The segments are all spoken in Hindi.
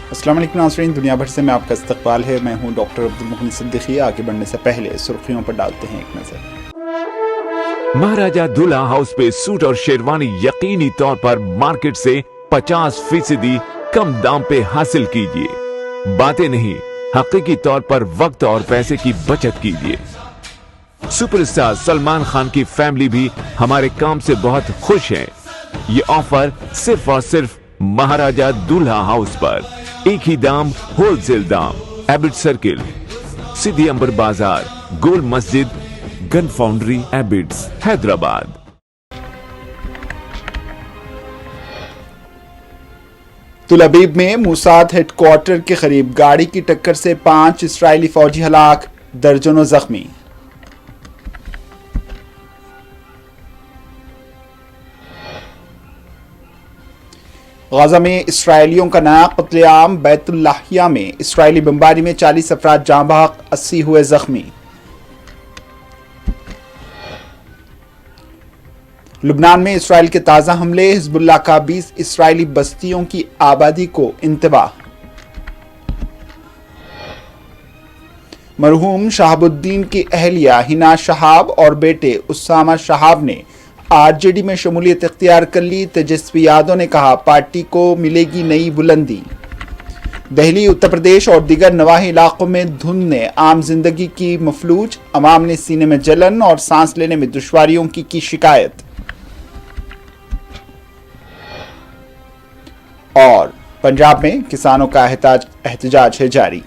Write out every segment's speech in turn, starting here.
अस्सलाम वालेकुम नाज़रीन, दुनिया भर से मैं आपका इस्तकबाल है। मैं हूं डॉक्टर अब्दुल मोहन सिद्दीकी। आगे बढ़ने से पहले सुर्खियों पर डालते हैं एक नजर। महाराजा दूल्हा हाउस पे सूट और शेरवानी यकीनी तौर पर मार्केट से 50% कम दाम पे हासिल कीजिए। बातें नहीं, हकीकी तौर पर वक्त और पैसे की बचत कीजिए। सुपरस्टार सलमान खान की फैमिली भी हमारे काम से बहुत खुश है। ये ऑफर सिर्फ और सिर्फ महाराजा दूल्हा हाउस पर। एक ही दाम, होलसेल दाम। एबिट सर्किल, सिटी अंबर बाजार, गोल मस्जिद, गन फाउंड्री, एबिट्स, हैदराबाद। तुल अबीब में मूसाद हेडक्वार्टर के करीब गाड़ी की टक्कर से 5 इस्राइली फौजी हलाक, दर्जनों जख्मी। गाजा में इसराइलियों का नया कत्लेआम। बैतुल्लाहिया में इसराइली बमबारी में 40 अफराद जाँ बहक, 80 हुए जख्मी। लुबनान में इसराइल के ताज़ा हमले, हिजबुल्लाह का 20 इसराइली बस्तियों की आबादी को इंतबाह। मरहूम शहाबुद्दीन की अहलिया हिना शहाब और बेटे उसामा शहाब ने आरजेडी में शमूलियत इख्तियार कर ली। तेजस्वी यादव ने कहा, पार्टी को मिलेगी नई बुलंदी। दिल्ली, उत्तर प्रदेश और दीगर नवाही इलाकों में धुंध ने आम जिंदगी की मफलूज। अवाम ने सीने में जलन और सांस लेने में दुश्वारियों की शिकायत। और पंजाब में किसानों का एहतजाज है जारी।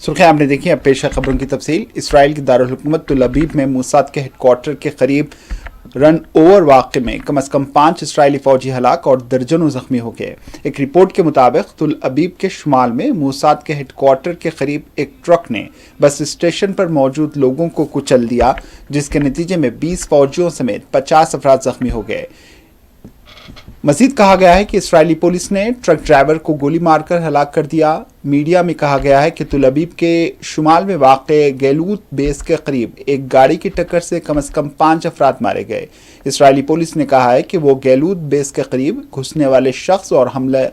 सुर्खियां आपने देखी, अब पेश है खबरों की तफसील। इसराइल की दारुल हुकूमत तुल अबीब में मूसाद के हेडक्वार्टर के करीब रन ओवर वाक़े में कम से कम 5 इसराइली फौजी हलाक और दर्जनों जख्मी हो गए। एक रिपोर्ट के मुताबिक तुल अबीब के शुमाल में मूसाद के हेडक्वार्टर के करीब एक ट्रक ने बस स्टेशन पर मौजूद लोगों को कुचल दिया, जिसके नतीजे में 20 फौजियों समेत 50 अफराद जख्मी हो गए। मजीद कहा गया है कि इस्राएली पुलिस ने ट्रक ड्राइवर को गोली मारकर हलाक कर दिया। मीडिया में कहा गया है कि तुल अबीब के शुमाल में वाक़े गैलूत बेस के करीब एक गाड़ी की टक्कर से कम 5 अफराद मारे गए। इस्राएली पुलिस ने कहा है कि वो गैलूत बेस के करीब घुसने वाले शख्स और हमला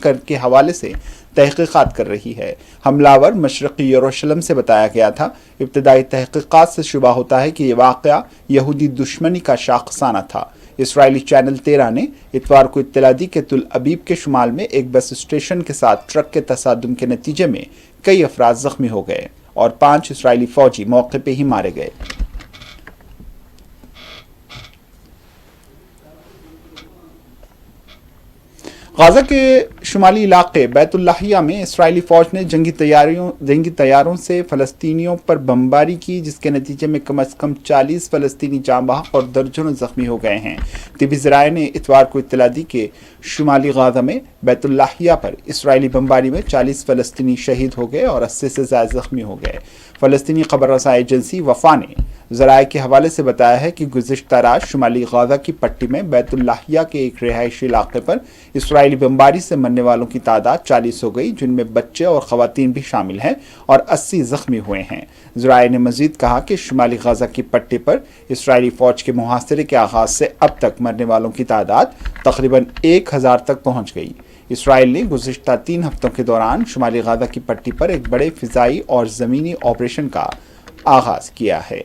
के हवाले से तहकीकात कर रही है। हमलावर मशरक़ी यरूशलेम से बताया गया था। इब्तदाई तहकीकात से शुबा होता है कि यह वाक़या यहूदी दुश्मनी का शाखसाना था। इसराइली चैनल 13 ने इतवार को इत्तला दी कि तुल अबीब के शुमाल में एक बस स्टेशन के साथ ट्रक के तसादुम के नतीजे में कई अफराद जख्मी हो गए और 5 इसराइली फौजी मौके पर ही मारे गए। गाजा के शुमाली इलाके बैतुल्लाहिया में इसराइली फौज ने जंगी तैयारों से फ़लस्तीनियों पर बमबारी की, जिसके नतीजे में कम से कम 40 फ़लस्तीनी जाँ बहक और दर्जनों ज़ख्मी हो गए हैं। तिबी ज़राए ने इतवार को इत्तला दी कि शुमाली गाजा में बैतुल्लाहिया पर इसराइली बमबारी में 40 फ़लस्तीनी शहीद हो गए और 80 से ज़्यादा ज़ख्मी हो गए। फ़लस्तीनी खबर रसा एजेंसी वफ़ा ने ज़राए के हवाले से बताया है कि गुज़िश्ता रात शुमाली गाजा की पट्टी में बैतुल्लाहिया के एक रिहायशी इलाके पर इसराइली बमबारी से मरने वालों की तादाद 40 हो गई, जिनमें बच्चे और ख़वातीन भी शामिल हैं और 80 ज़ख्मी हुए हैं। ज़राए ने मज़ीद कहा कि शुमाली गाजा की पट्टी पर इसराइली फ़ौज के मुहासरे के आगाज़ से अब तक मरने वालों की तादाद तकरीबन 1000 तक पहुँच गई। इसराइल ने गुज़िश्ता 3 हफ्तों के दौरान शुमाली गाजा की पट्टी पर एक बड़े फ़िज़ाई और ज़मीनी ऑपरेशन का आगाज़ किया है।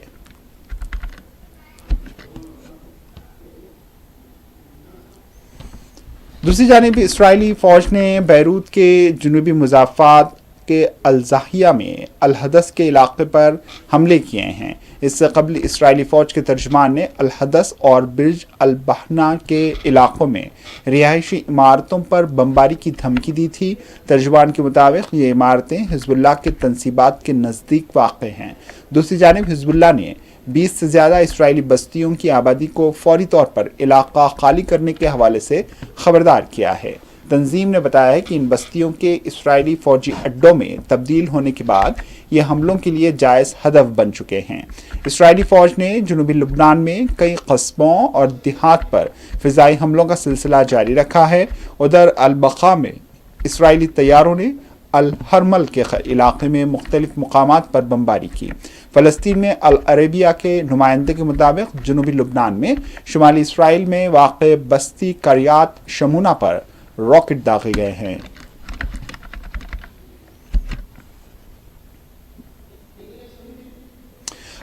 दूसरी जानिब इसराइली फ़ौज ने बैरूत के जुनूबी मुज़ाफ़ात के अल-ज़ाहिया में अल-हदस के इलाके पर हमले किए हैं। इससे कबल इसराइली फ़ौज के तर्जमान ने अल-हदस और बिर्ज अल-बहना के इलाकों में रिहायशी इमारतों पर बमबारी की धमकी दी थी। तर्जमान के मुताबिक ये इमारतें हिजबुल्लाह के तंसीबात के नज़दीक वाक़ हैं। दूसरी जानिब हिजबुल्लाह ने 20 से ज़्यादा इसराइली बस्तियों की आबादी को फौरी तौर पर इलाका खाली करने के हवाले से खबरदार किया है। तंजीम ने बताया है कि इन बस्तियों के इस्राएली फौजी अड्डों में तब्दील होने के बाद ये हमलों के लिए जायज़ हदफ बन चुके हैं। इस्राएली फौज ने जनूबी लुबनान में कई कस्बों और देहात पर फ़िज़ाई हमलों का सिलसिला जारी रखा है। उधर अल-बक़ा में इस्राएली तैयारों ने अल-हरमल के इलाके में मुख्तलिफ मकामात पर बमबारी की। फ़लस्तीन में अल अरेबिया के नुमाइंदे के मुताबिक जनूबी लुबनान में शुमाली इसराइल में वाक़ बस्ती करियात शमूना पर रॉकेट दागे गए हैं।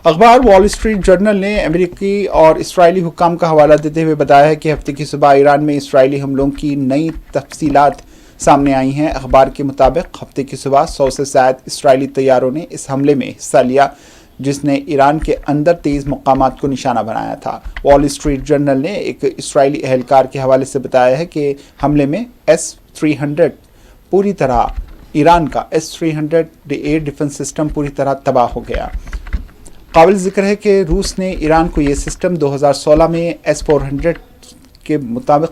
अखबार वॉल स्ट्रीट जर्नल ने अमेरिकी और इसराइली हुक्काम का हवाला देते हुए बताया है कि हफ्ते की सुबह ईरान में इसराइली हमलों की नई तफसीलात सामने आई हैं। अखबार के मुताबिक हफ्ते की सुबह 100 से ज़ायद इसराइली तैयारों ने इस हमले में हिस्सा लिया जिसने ईरान के अंदर 23 मकामात को निशाना बनाया था। वॉल स्ट्रीट जर्नल ने एक इसराइली अहलकार के हवाले से बताया है कि हमले में S-300 पूरी तरह ईरान का S-300 एयर डिफेंस सिस्टम पूरी तरह तबाह हो गया। काबिल जिक्र है कि रूस ने ईरान को यह सिस्टम 2016 में S-400 के मुताबिक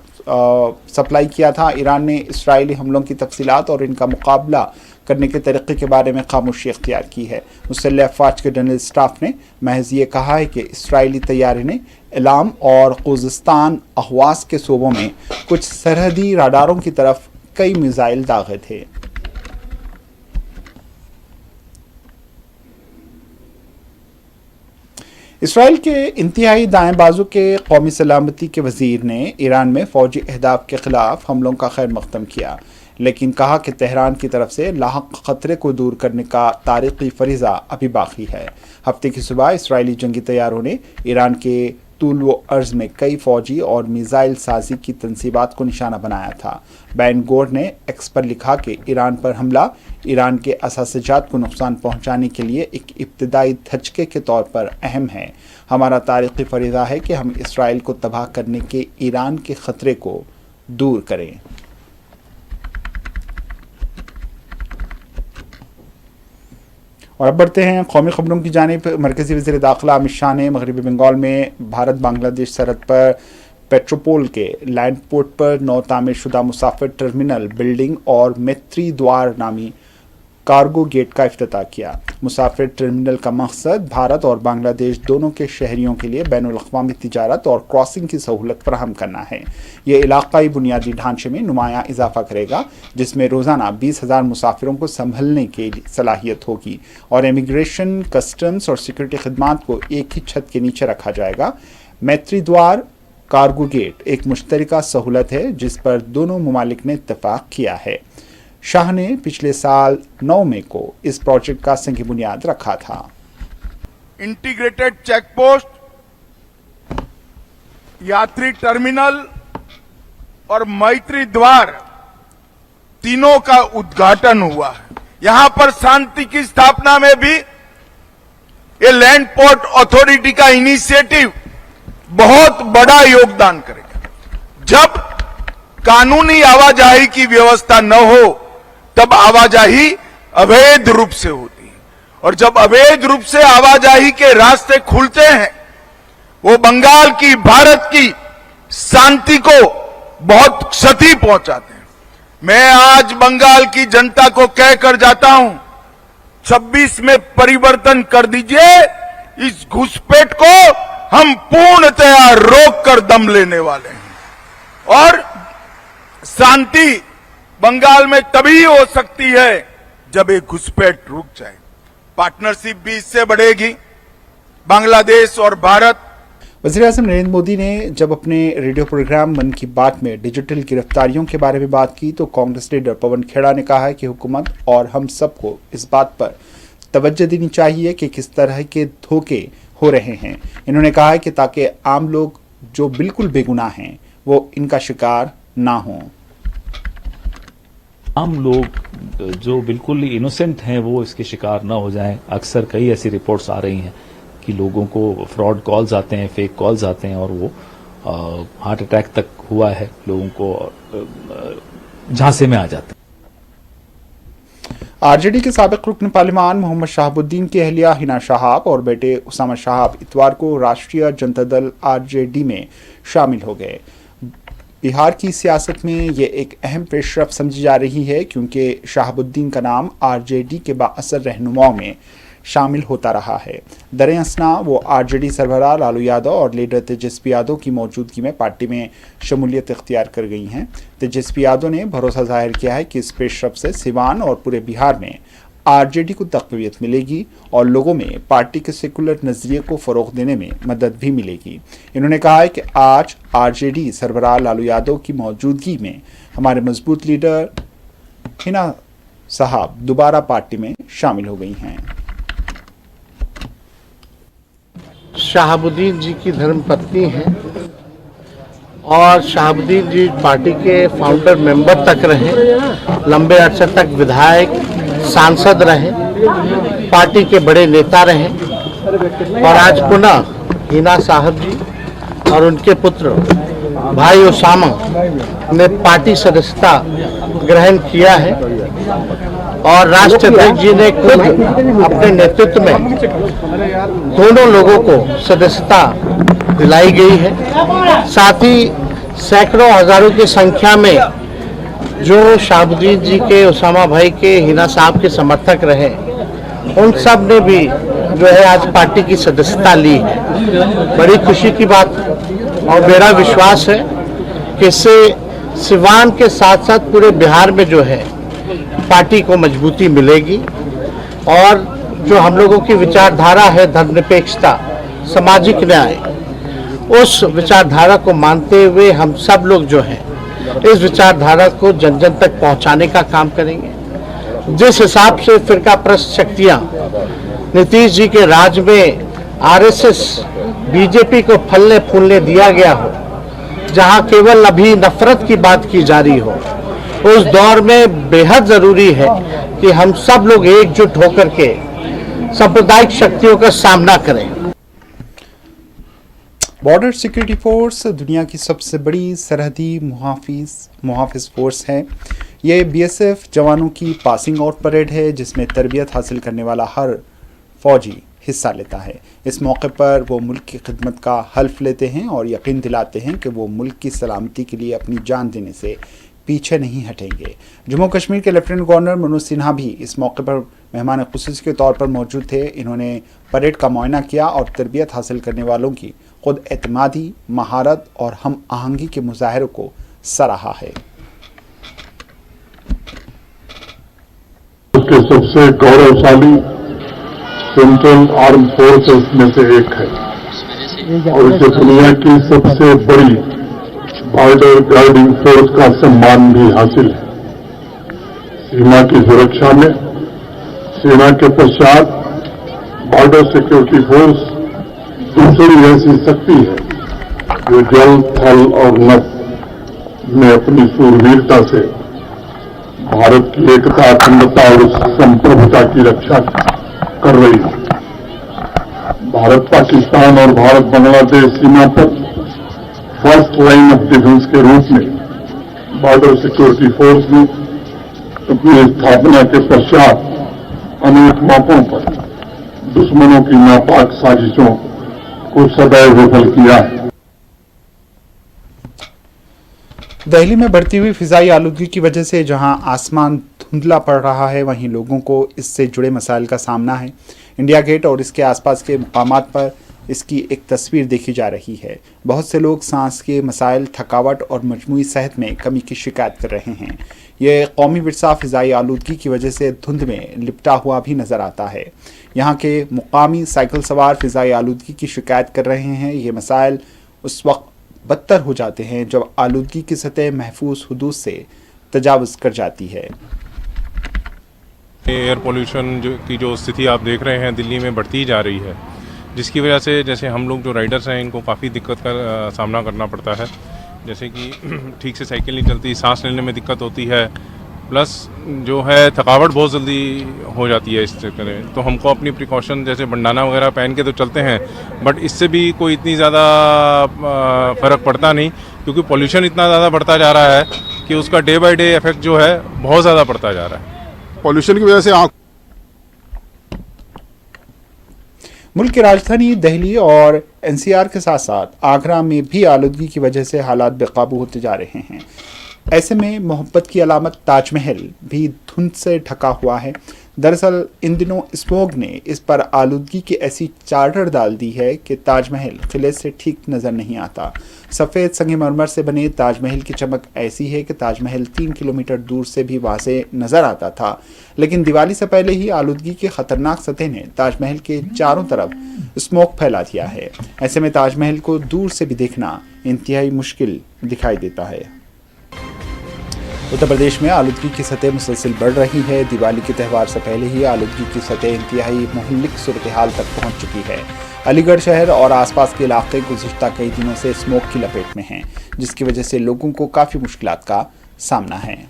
सप्लाई किया था। ईरान ने इसराइली हमलों की तफसीलात और इनका मुकाबला करने के तरीक़े के बारे में खामोशी इख्तियार की है। मुसल्लह अफ़वाज के जनरल स्टाफ ने महज ये कहा है कि इसराइली तैयारी ने इलाम और खुज़स्तान अहवास के सूबों में कुछ सरहदी राडारों की तरफ कई मिसाइल दागे थे। इसराइल के इंतहाई दाएं बाजू के कौमी सलामती के वजीर ने ईरान में फौजी अहदाफ के खिलाफ हमलों का खैर मकदम किया, लेकिन कहा कि तेहरान की तरफ से लाहक ख़तरे को दूर करने का तारीख़ी फरीज़ा अभी बाकी है। हफ्ते की सुबह इसराइली जंगी तैयारों ने ईरान के तूल व अर्ज़ में कई फ़ौजी और मिसाइल साजी की तनसीबात को निशाना बनाया था। बैन गोर ने एक्स पर लिखा कि ईरान पर हमला ईरान के असासजात को नुकसान पहुंचाने के लिए एक इब्तदाई धचके के तौर पर अहम है। हमारा तारीख़ी फरीज़ा है कि हम इसराइल को तबाह करने के ईरान के ख़तरे को दूर करें। और अब बढ़ते हैं कौमी खबरों की जानिब। मरकज़ी वज़ीर दाखिला अमित शाह ने मगरबी बंगाल में भारत बांग्लादेश सरहद पर पेट्रोपोल के लैंड पोर्ट पर नौ तामीर शुदा मुसाफिर टर्मिनल बिल्डिंग और मैत्री द्वार नामी कार्गो गेट का इफ्तिताह किया। मुसाफिर टर्मिनल का मकसद भारत और बांग्लादेश दोनों के शहरियों के लिए बैनुल अक़वामी तिजारत और क्रॉसिंग की सहूलत फराहम करना है। ये इलाक़ाई बुनियादी ढांचे में नुमायाँ इजाफा करेगा, जिसमें रोज़ाना 20,000 मुसाफिरों को संभलने की सलाहियत होगी और इमिग्रेशन, कस्टम्स और सिक्योरिटी खदमात को एक ही छत के नीचे रखा जाएगा। मैत्री द्वार कार्गो गेट एक मुश्तरका सहूलत है जिस पर दोनों ममालिक ने इत्तफाक किया है। शाह ने पिछले साल 9 मई को इस प्रोजेक्ट का संग बुनियाद रखा था। इंटीग्रेटेड चेक पोस्ट, यात्री टर्मिनल और मैत्री द्वार तीनों का उद्घाटन हुआ है। यहां पर शांति की स्थापना में भी ये लैंड पोर्ट अथॉरिटी का इनिशिएटिव बहुत बड़ा योगदान करेगा। जब कानूनी आवाजाही की व्यवस्था न हो तब आवाजाही अवैध रूप से होती है, और जब अवैध रूप से आवाजाही के रास्ते खुलते हैं वो बंगाल की, भारत की शांति को बहुत क्षति पहुंचाते हैं। मैं आज बंगाल की जनता को कहकर जाता हूं, 26 में परिवर्तन कर दीजिए, इस घुसपैठ को हम पूर्णतया रोक कर दम लेने वाले हैं। और शांति बंगाल में तभी हो सकती है जब एक घुसपैठ रुक जाए। पार्टनरशिप भी इससे बढ़ेगी। बांग्लादेश और भारत। वज़ीर-ए-आज़म नरेंद्र मोदी ने जब अपने रेडियो प्रोग्राम मन की बात में डिजिटल गिरफ्तारियों के बारे में बात की तो कांग्रेस लीडर पवन खेड़ा ने कहा है कि हुकूमत और हम सबको इस बात पर तवज्जो देनी चाहिए कि किस तरह के धोखे हो रहे हैं। इन्होंने कहा है कि ताकि आम लोग जो बिल्कुल बेगुनाह हैं वो इनका शिकार ना हों। आम लोग जो बिल्कुल इनोसेंट हैं वो इसके शिकार ना हो जाएं। अक्सर कई ऐसी रिपोर्ट्स आ रही हैं कि लोगों को फ्रॉड कॉल्स आते हैं, फेक कॉल्स आते हैं और वो हार्ट अटैक तक हुआ है, लोगों को झांसे में आ जाते हैं। आरजेडी के साबिक रुकन पार्लिमान मोहम्मद शहाबुद्दीन की अहलिया हिना शहाब और बेटे उसामा शहाब इतवार को राष्ट्रीय जनता दल आरजेडी में शामिल हो गए। बिहार की सियासत में ये एक अहम पेशरफ समझी जा रही है क्योंकि शहाबुद्दीन का नाम आरजेडी के बाअसर रहनुमाओं में शामिल होता रहा है। दरे असना वो आरजेडी सरबराह लालू यादव और लीडर तेजस्वी यादव की मौजूदगी में पार्टी में शमूलियत इख्तियार कर गई हैं। तेजस्वी यादव ने भरोसा जाहिर किया है कि इस पेशरफ से सिवान और पूरे बिहार में आरजेडी को तक़वियत मिलेगी और लोगों में पार्टी के सेकुलर नज़रिए को फ़रोग़ देने में मदद भी मिलेगी। इन्होंने कहा है कि आज आरजेडी सरबराह लालू यादव की मौजूदगी में हमारे मजबूत लीडर हिना साहब दोबारा पार्टी में शामिल हो गई हैं। शहाबुद्दीन जी की धर्मपत्नी हैं और शहाबुद्दीन जी पार्टी के फाउंडर मेंबर तक रहे, लंबे अरसे तक विधायक सांसद रहे, पार्टी के बड़े नेता रहे और आज पुनः हिना साहब जी और उनके पुत्र भाई उसामा ने पार्टी सदस्यता ग्रहण किया है और राष्ट्रीय अध्यक्ष जी ने खुद अपने नेतृत्व में दोनों लोगों को सदस्यता दिलाई गई है। साथ ही सैकड़ों हजारों की संख्या में जो शहाबुद्दीन जी के उसामा भाई के हिना साहब के समर्थक रहे, उन सब ने भी जो है आज पार्टी की सदस्यता ली है। बड़ी खुशी की बात और मेरा विश्वास है कि इससे सिवान के साथ साथ पूरे बिहार में जो है पार्टी को मजबूती मिलेगी और जो हम लोगों की विचारधारा है धर्मनिरपेक्षता, सामाजिक न्याय, उस विचारधारा को मानते हुए हम सब लोग जो हैं इस विचारधारा को जन जन तक पहुंचाने का काम करेंगे। जिस हिसाब से फिरकाप्रस्त शक्तियां नीतीश जी के राज में आरएसएस बीजेपी को फलने फूलने दिया गया हो, जहां केवल अभी नफरत की बात की जा रही हो, उस दौर में बेहद जरूरी है कि हम सब लोग एकजुट होकर के सांप्रदायिक शक्तियों का सामना करें। बॉर्डर सिक्योरिटी फोर्स दुनिया की सबसे बड़ी सरहदी मुहाफिज फोर्स है। ये बीएसएफ जवानों की पासिंग आउट परेड है जिसमें तरबियत हासिल करने वाला हर फौजी हिस्सा लेता है। इस मौके पर वो मुल्क की खिदमत का हल्फ लेते हैं और यकीन दिलाते हैं कि वो मुल्क की सलामती के लिए अपनी जान देने से पीछे नहीं हटेंगे। जम्मू कश्मीर के लेफ्टिनेंट गवर्नर मनोज सिन्हा भी इस मौके पर मेहमान खुसूसी के तौर पर मौजूद थे। इन्होंने परेड का मुआयना किया और तरबियत हासिल करने वालों की खुद एतमादी, महारत और हम आहंगी के मुजाहरों को सराहा है। उसके सबसे गौरवशाली सेंट्रल आर्म फोर्सेस में से एक है और इसे दुनिया की सबसे बड़ी बॉर्डर गार्डिंग फोर्स का सम्मान भी हासिल है। सीमा की सुरक्षा में सेना के पश्चात बॉर्डर सिक्योरिटी फोर्स दूसरी ऐसी शक्ति है जो जल, थल और नभ में अपनी शूरवीरता से भारत की एकता, अखंडता और संप्रभुता की रक्षा कर रही है। भारत पाकिस्तान और भारत बांग्लादेश सीमा पर फर्स्ट लाइन ऑफ डिफेंस के रूप में बॉर्डर सिक्योरिटी फोर्स ने अपनी स्थापना के पश्चात अनेक मौकों पर दुश्मनों की नापाक साजिशों को सदैव विफल किया है। दिल्ली में बढ़ती हुई फिजाई आलूदगी की वजह से जहां आसमान धुंधला पड़ रहा है, वहीं लोगों को इससे जुड़े मसाइल का सामना है। इंडिया गेट और इसके आसपास के मकामात पर इसकी एक तस्वीर देखी जा रही है। बहुत से लोग सांस के मसाइल, थकावट और मजमूई सेहत में कमी की शिकायत कर रहे हैं। ये कौमी विरसा फिजाई आलूदगी की वजह से धुंध में लिपटा हुआ भी नजर आता है। यहाँ के मुकामी साइकिल सवार फिजाई आलूदगी की शिकायत कर रहे हैं। ये मसाइल उस वक्त बदतर हो जाते हैं जब आलूदगी की सतह महफूज हुदूद से तजावुज़ कर जाती है। एयर पोल्यूशन की जो स्थिति आप देख रहे हैं दिल्ली में बढ़ती जा रही है, जिसकी वजह से जैसे हम लोग जो राइडर्स हैं इनको काफ़ी दिक्कत का सामना करना पड़ता है। जैसे कि ठीक से साइकिल नहीं चलती, सांस लेने में दिक्कत होती है, प्लस जो है थकावट बहुत जल्दी हो जाती है इस चक्कर में। तो हमको अपनी प्रिकॉशन जैसे बंडाना वगैरह पहन के तो चलते हैं, बट इससे भी कोई इतनी ज़्यादा फ़र्क पड़ता नहीं, क्योंकि पोल्यूशन इतना ज़्यादा बढ़ता जा रहा है कि उसका डे बाय डे इफेक्ट जो है बहुत ज़्यादा पड़ता जा रहा है। पॉल्यूशन की वजह से मुल्क की राजधानी दिल्ली और एनसीआर के साथ साथ आगरा में भी आलूदगी की वजह से हालात बेकाबू होते जा रहे हैं। ऐसे में मोहब्बत की अलामत ताजमहल भी धुंध से ढका हुआ है। दरअसल इन दिनों स्मॉग ने इस पर आलूदगी की ऐसी चादर डाल दी है कि ताजमहल किले से ठीक नजर नहीं आता। सफ़ेद संगमरमर से बने ताजमहल की चमक ऐसी है कि ताजमहल 3 किलोमीटर दूर से भी वाज़े नजर आता था, लेकिन दिवाली से पहले ही आलूदगी की खतरनाक सतह ने ताजमहल के चारों तरफ स्मोक फैला दिया है। ऐसे में ताजमहल को दूर से भी देखना इंतहाई मुश्किल दिखाई देता है। उत्तर प्रदेश में आलूदगी की सतह मुसलसल बढ़ रही है। दिवाली के त्यौहार से पहले ही आलूदगी की सतह इंतहाई मुहल्लिक सूरत हाल तक पहुंच चुकी है। अलीगढ़ शहर और आसपास के इलाके गुज़िश्ता कई दिनों से स्मोक की लपेट में हैं, जिसकी वजह से लोगों को काफ़ी मुश्किलात का सामना है।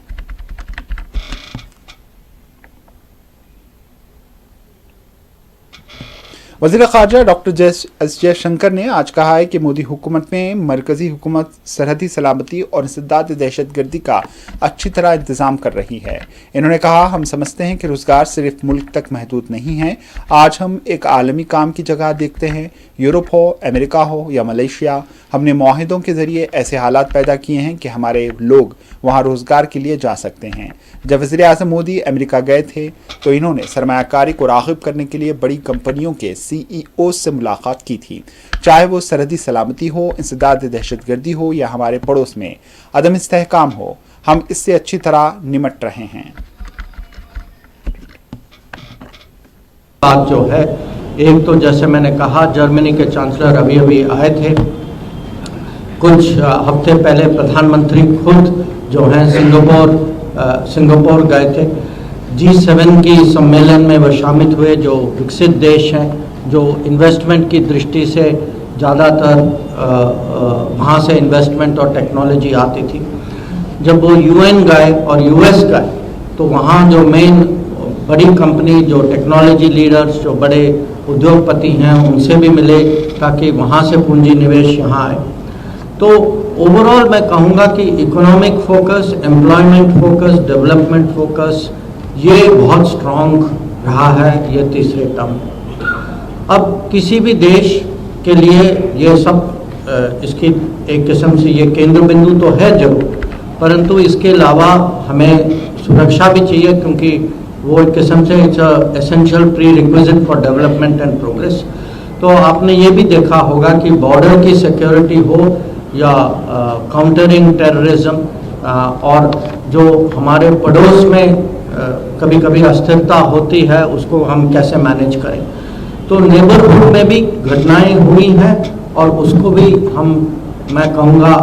वज़ीर ख़ारजा डॉक्टर एस जयशंकर ने आज कहा है कि मोदी हुकूमत में मरकजी हुकूमत सरहदी सलामती और इंसदाद दहशतगर्दी का अच्छी तरह इंतज़ाम कर रही है। इन्होंने कहा, हम समझते हैं कि रोज़गार सिर्फ मुल्क तक महदूद नहीं है। आज हम एक आलमी काम की जगह देखते हैं, यूरोप हो, अमेरिका हो या मलेशिया। हमने मुआहिदों के ज़रिए ऐसे हालात पैदा किए हैं कि हमारे लोग वहाँ रोज़गार के लिए जा सकते हैं। जब वज़ीर आज़म मोदी अमेरिका गए थे तो इन्होंने सरमायाकारी को राग़िब करने के लिए बड़ी कंपनियों के CEO से मुलाकात की थी। चाहे वो सरहदी सलामती हो, इंसदाद दहशतगर्दी हो या हमारे पड़ोस में अदम इस्तेहकाम हो, हम इससे अच्छी तरह निमट रहे हैं। बात जो है, एक तो जैसे मैंने कहा, जर्मनी के चांसलर अभी आए थे। कुछ हफ्ते पहले प्रधानमंत्री खुद जो हैं सिंगापुर गए थे। G7 की सम्मेलन में वह शामिल हुए, जो विकसित देश हैं, जो इन्वेस्टमेंट की दृष्टि से ज़्यादातर वहाँ से इन्वेस्टमेंट और टेक्नोलॉजी आती थी। जब वो UN गए और US गए तो वहाँ जो मेन बड़ी कंपनी, जो टेक्नोलॉजी लीडर्स, जो बड़े उद्योगपति हैं, उनसे भी मिले ताकि वहाँ से पूंजी निवेश यहाँ आए। तो ओवरऑल मैं कहूँगा कि economic focus, employment focus, development focus, ये बहुत स्ट्रॉन्ग रहा है ये तीसरे टर्म। अब किसी भी देश के लिए ये सब इसकी एक किस्म से ये केंद्र बिंदु तो है जरूर, परंतु इसके अलावा हमें सुरक्षा भी चाहिए, क्योंकि वो एक किस्म से it's essential pre requisite for development and progress. तो आपने ये भी देखा होगा कि बॉर्डर की सिक्योरिटी हो या काउंटरिंग टेररिज्म, और जो हमारे पड़ोस में कभी कभी अस्थिरता होती है, उसको हम कैसे मैनेज करें। तो नेबरहुड में भी घटनाएं हुई हैं और उसको भी मैं कहूँगा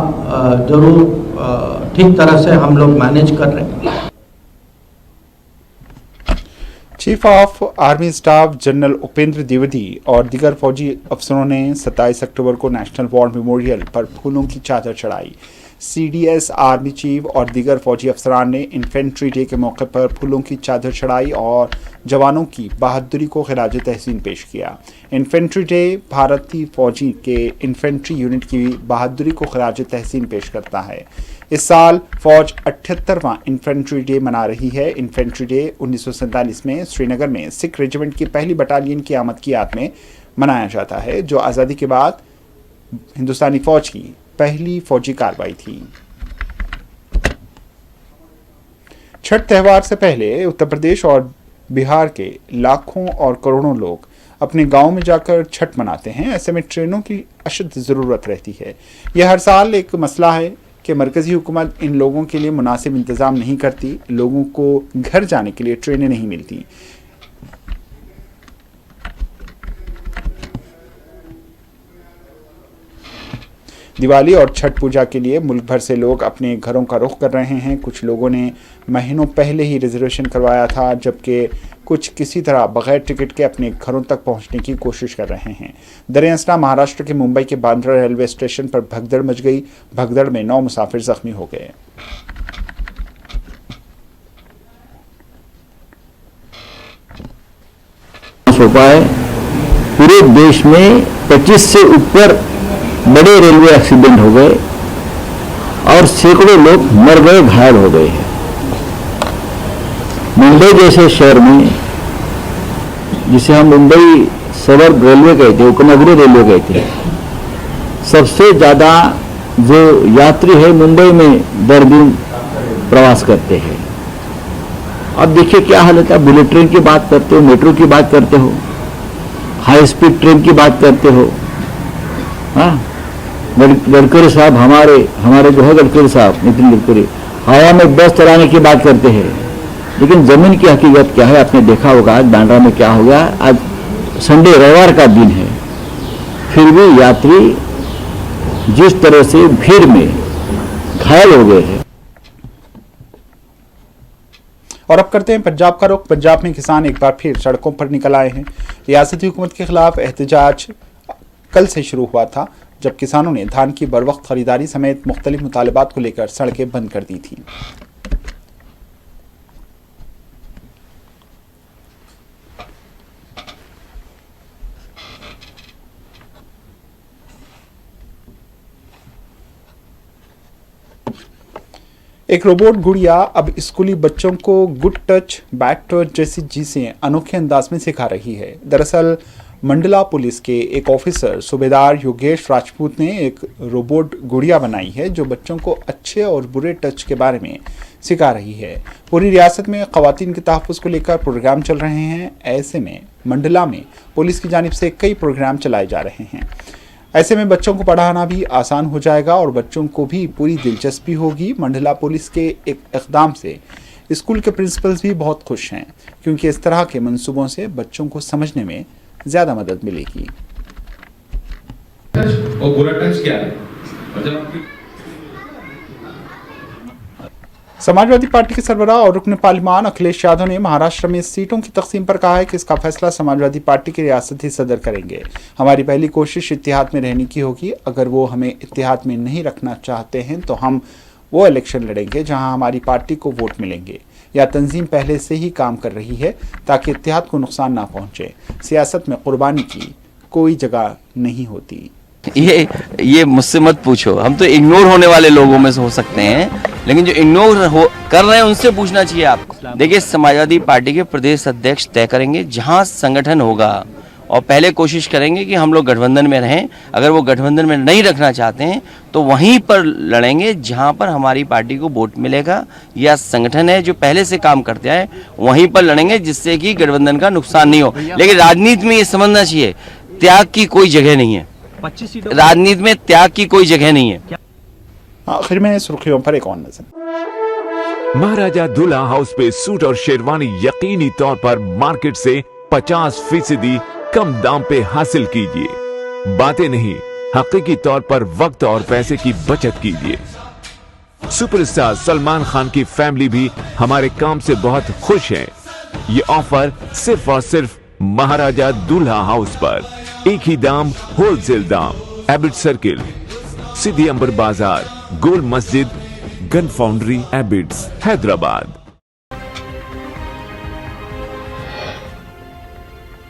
जरूर ठीक तरह से हम लोग मैनेज कर रहे हैं। Chief of army staff general Upendra Dwivedi और दीगर फौजी अफसरों ने 27 अक्टूबर को नेशनल वॉर मेमोरियल पर फूलों की चादर चढ़ाई। CDS आर्मी चीफ और दीगर फौजी अफसरान ने इन्फेंट्री डे के मौके पर फूलों की चादर चढ़ाई और जवानों की बहादुरी को खिराज तहसीन पेश किया। इन्फेंट्री डे भारतीय फौजी के इन्फेंट्री यूनिट की बहादुरी को खिराज तहसीन पेश करता है। इस साल फौज 78वां इन्फेंट्री डे मना रही है। इन्फेंट्री डे 1947 में श्रीनगर में सिख रेजिमेंट की पहली बटालियन की आमद की याद में मनाया जाता है, जो आज़ादी के बाद हिंदुस्तानी फौज की पहली फौजी कार्रवाई थी। छठ त्यौहार से पहले उत्तर प्रदेश और बिहार के लाखों और करोड़ों लोग अपने गांव में जाकर छठ मनाते हैं। ऐसे में ट्रेनों की अशद ज़रूरत रहती है। यह हर साल एक मसला है कि मरकज़ी हुकूमत इन लोगों के लिए मुनासिब इंतज़ाम नहीं करती। लोगों को घर जाने के लिए ट्रेनें नहीं मिलती। दिवाली और छठ पूजा के लिए मुल्क भर से लोग अपने घरों का रुख कर रहे हैं। कुछ लोगों ने महीनों पहले ही रिजर्वेशन करवाया था, जबकि कुछ किसी तरह बगैर टिकट के अपने घरों तक पहुंचने की कोशिश कर रहे हैं। दरअसल महाराष्ट्र के मुंबई के बांद्रा रेलवे स्टेशन पर भगदड़ मच गई। भगदड़ में 9 मुसाफिर जख्मी हो गए। पूरे देश में 25 से ऊपर बड़े रेलवे एक्सीडेंट हो गए और सैकड़ों लोग मर गए, घायल हो गए हैं। मुंबई जैसे शहर में, जिसे हम मुंबई सबर्ब रेलवे गए थे, उपनगरीय रेलवे गए थे। सबसे ज़्यादा जो यात्री है मुंबई में दर दिन प्रवास करते हैं। अब देखिए क्या हालत है, बुलेट ट्रेन की बात करते हो, मेट्रो की बात करते हो, हाई स्पीड ट्रेन की बात करते हो। हाँ, गडकरी साहब हमारे जो है गडकरी साहब नितिन गडकरी हवा में बस चलाने की बात करते हैं, लेकिन जमीन की हकीकत क्या है आपने देखा होगा। आज बांद्रा में क्या हो गया, आज संडे रविवार का दिन है, फिर भी यात्री जिस तरह से भीड़ में घायल हो गए हैं। और अब करते हैं पंजाब का रुख। पंजाब में किसान एक बार फिर सड़कों पर निकल आए हैं। रियासती हुकूमत के खिलाफ एहतजाज कल से शुरू हुआ था, जब किसानों ने धान की बरवक्त खरीदारी समेत मुख्तलिफ मुतालबात को लेकर सड़कें बंद कर दी थी। एक रोबोट गुड़िया अब स्कूली बच्चों को गुड टच, बैड टच जैसी चीजें अनोखे अंदाज में सिखा रही है। दरअसल मंडला पुलिस के एक ऑफिसर सूबेदार योगेश राजपूत ने एक रोबोट गुड़िया बनाई है जो बच्चों को अच्छे और बुरे टच के बारे में सिखा रही है। पूरी रियासत में खवातीन के तहफ़्फ़ुज़ को लेकर प्रोग्राम चल रहे हैं। ऐसे में मंडला में पुलिस की जानिब से कई प्रोग्राम चलाए जा रहे हैं। ऐसे में बच्चों को पढ़ाना भी आसान हो जाएगा और बच्चों को भी पूरी दिलचस्पी होगी। मंडला पुलिस के एक इक़दाम से स्कूल के प्रिंसिपल्स भी बहुत खुश हैं, क्योंकि इस तरह के मंसूबों से बच्चों को समझने में ज़्यादा मदद मिलेगी। और बुरा टच क्या है? मतलब समाजवादी पार्टी के सरबराह और रुकन पार्लिमान अखिलेश यादव ने महाराष्ट्र में सीटों की तकसीम पर कहा है कि इसका फैसला समाजवादी पार्टी के रियासती सदर करेंगे। हमारी पहली कोशिश इत्तेहाद में रहने की होगी। अगर वो हमें इत्तेहाद में नहीं रखना चाहते हैं तो हम वो इलेक्शन लड़ेंगे जहां हमारी पार्टी को वोट मिलेंगे। या तंजीम पहले से ही काम कर रही है ताकि इत्तेहाद को नुकसान ना पहुंचे। सियासत में कुर्बानी की कोई जगह नहीं होती। ये मुझसे मत पूछो, हम तो इग्नोर होने वाले लोगों में से हो सकते हैं, लेकिन जो इग्नोर कर रहे हैं उनसे पूछना चाहिए आपको। देखिए, समाजवादी पार्टी के प्रदेश अध्यक्ष तय करेंगे जहां संगठन होगा, और पहले कोशिश करेंगे कि हम लोग गठबंधन में रहें। अगर वो गठबंधन में नहीं रखना चाहते हैं तो वहीं पर लड़ेंगे जहां पर हमारी पार्टी को वोट मिलेगा, या संगठन है जो पहले से काम करते हैं वहीं पर लड़ेंगे, जिससे कि गठबंधन का नुकसान नहीं हो। लेकिन राजनीति में ये समझना चाहिए, त्याग की कोई जगह नहीं है। राजनीति में त्याग की कोई जगह नहीं है। आखिर में सुर्खियों पर एक और नजर। महाराजा दूल्हा हाउस पे सूट और शेरवानी यकीनी तौर पर मार्केट से 50% कम दाम पे हासिल कीजिए। बातें नहीं, हकीकी तौर पर वक्त और पैसे की बचत कीजिए। सुपरस्टार सलमान खान की फैमिली भी हमारे काम से बहुत खुश है। ये ऑफर सिर्फ और सिर्फ महाराजा दूल्हा हाउस पर। एक ही दाम, होलसेल दाम। एबिट सर्किल, सिटी अंबर बाजार, गोल मस्जिद, गन फाउंड्री, एबिट्स, हैदराबाद।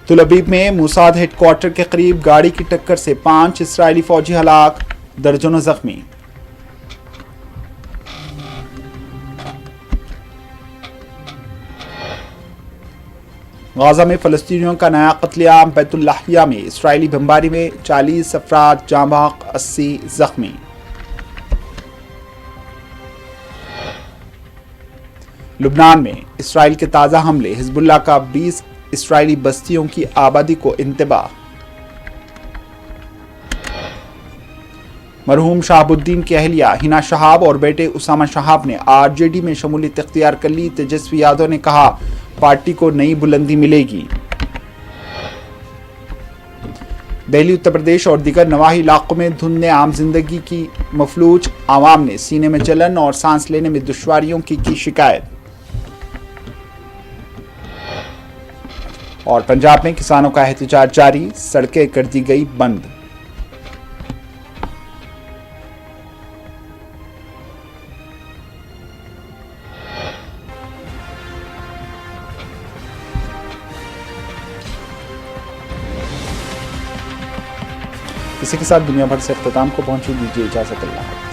तुल अबीब में मोसाद हेडक्वार्टर के करीब गाड़ी की टक्कर से 5 इस्राएली फौजी हलाक, दर्जनों जख्मी। गाजा में फलस्तीनियों का नया कत्लेआम। बैतुल्लाहिया में इस्राएली बमबारी में 40 अफराद जाँ बहक, 80 जख्मी। लुबनान में इसराइल के ताज़ा हमले, हिजबुल्लाह का 20 इसराइली बस्तियों की आबादी को इंतबाह। मरहूम शहाबुद्दीन की अहलिया हिना शहाब और बेटे उसामा शहाब ने आरजेडी में शमूलियत इख्तियार कर ली। तेजस्वी यादव ने कहा, पार्टी को नई बुलंदी मिलेगी। दिल्ली, उत्तर प्रदेश और दीगर नवाही इलाकों में धुंध ने आम जिंदगी की मफलूज। आवाम ने सीने में जलन और सांस लेने में दुश्वारियों की शिकायत। और पंजाब में किसानों का एहतजाज जारी, सड़कें कर दी गई बंद। इसी के साथ दुनिया भर से इख्तिताम को पहुंची। दीजिए इजाजत। अल्लाह।